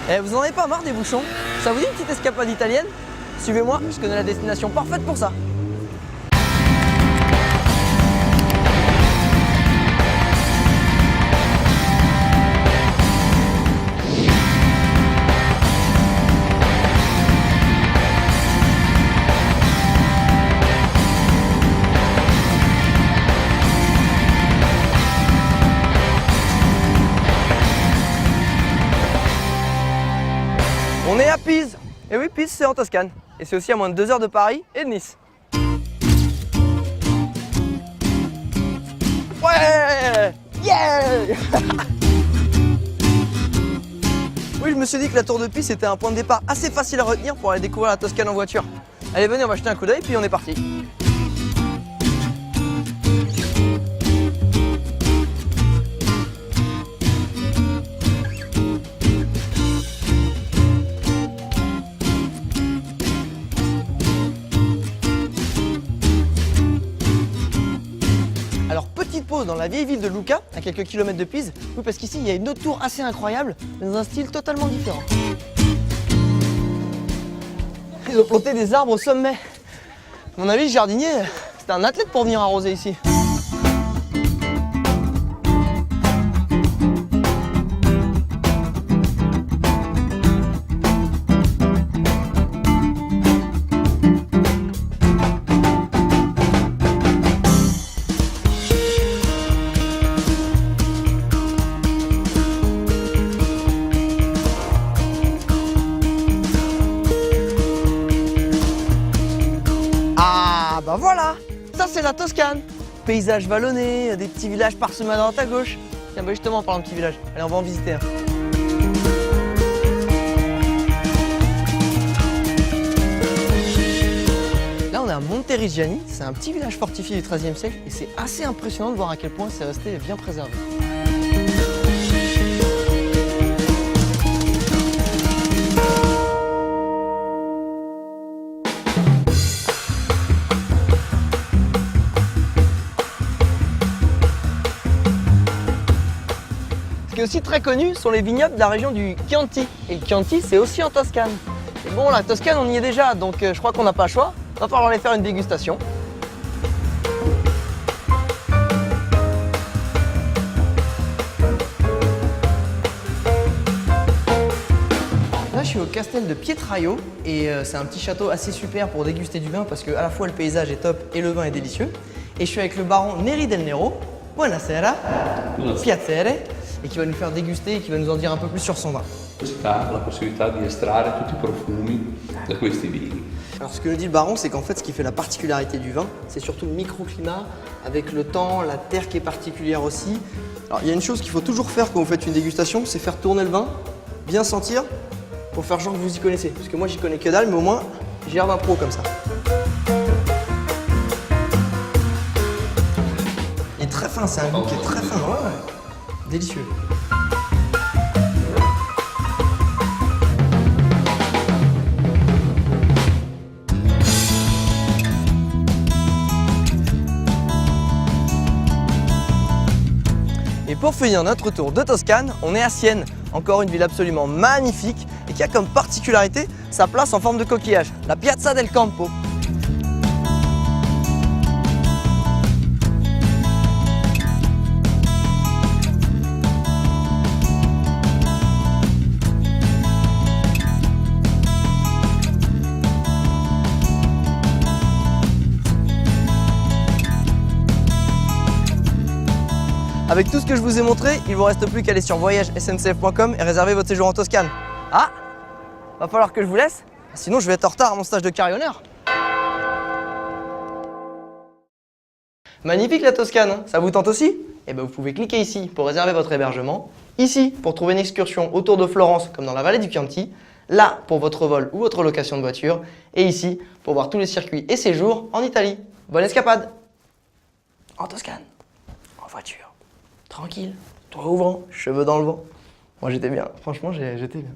Eh, vous en avez pas marre des bouchons? Ça vous dit une petite escapade italienne? Suivez-moi, je connais la destination parfaite pour ça. On est à Pise. Et oui, Pise, c'est en Toscane. Et c'est aussi à moins de 2 heures de Paris et de Nice. Ouais! Yeah! Oui, je me suis dit que la tour de Pise était un point de départ assez facile à retenir pour aller découvrir la Toscane en voiture. Allez, venez, on va jeter un coup d'œil, puis on est parti. Alors, petite pause dans la vieille ville de Lucca, à quelques kilomètres de Pise. Oui, parce qu'ici, il y a une autre tour assez incroyable, mais dans un style totalement différent. Ils ont planté des arbres au sommet. À mon avis, le jardinier, c'était un athlète pour venir arroser ici. Ah bah voilà, ça c'est la Toscane. Paysage vallonné, des petits villages parsemés à droite à gauche. Tiens bah justement en parlant de petits villages, allez on va en visiter un. Là on est à Monteriggiani, c'est un petit village fortifié du XIIIe siècle et c'est assez impressionnant de voir à quel point c'est resté bien préservé. Ce qui est aussi très connu sont les vignobles de la région du Chianti. Et le Chianti, c'est aussi en Toscane. Et bon, la Toscane, on y est déjà, donc je crois qu'on n'a pas le choix. Il va falloir aller faire une dégustation. Là, je suis au Castel de Pietraio et c'est un petit château assez super pour déguster du vin parce que à la fois le paysage est top et le vin est délicieux. Et je suis avec le baron Neri del Nero. Buonasera. Piacere. Et qui va nous faire déguster et qui va nous en dire un peu plus sur son vin. La possibilità di estrarre tutti i profumi da questi vini. Alors ce que nous dit le baron, c'est qu'en fait ce qui fait la particularité du vin, c'est surtout le microclimat, avec le temps, la terre qui est particulière aussi. Alors il y a une chose qu'il faut toujours faire quand vous faites une dégustation, c'est faire tourner le vin, bien sentir, pour faire genre que vous y connaissez. Parce que moi j'y connais que dalle, mais au moins j'ai l'air d'un pro comme ça. Il est très fin, c'est un goût qui est très fin, ouais. Délicieux. Et pour finir notre tour de Toscane, on est à Sienne, encore une ville absolument magnifique et qui a comme particularité sa place en forme de coquillage, la Piazza del Campo. Avec tout ce que je vous ai montré, il ne vous reste plus qu'à aller sur voyagesncf.com et réserver votre séjour en Toscane. Ah, va falloir que je vous laisse, sinon je vais être en retard à mon stage de carillonneur. Magnifique la Toscane, hein, ça vous tente aussi? Eh bien vous pouvez cliquer ici pour réserver votre hébergement, ici pour trouver une excursion autour de Florence comme dans la vallée du Chianti, là pour votre vol ou votre location de voiture, et ici pour voir tous les circuits et séjours en Italie. Bonne escapade! En Toscane, en voiture. Tranquille, toit ouvrant, cheveux dans le vent. Moi j'étais bien, franchement j'étais bien.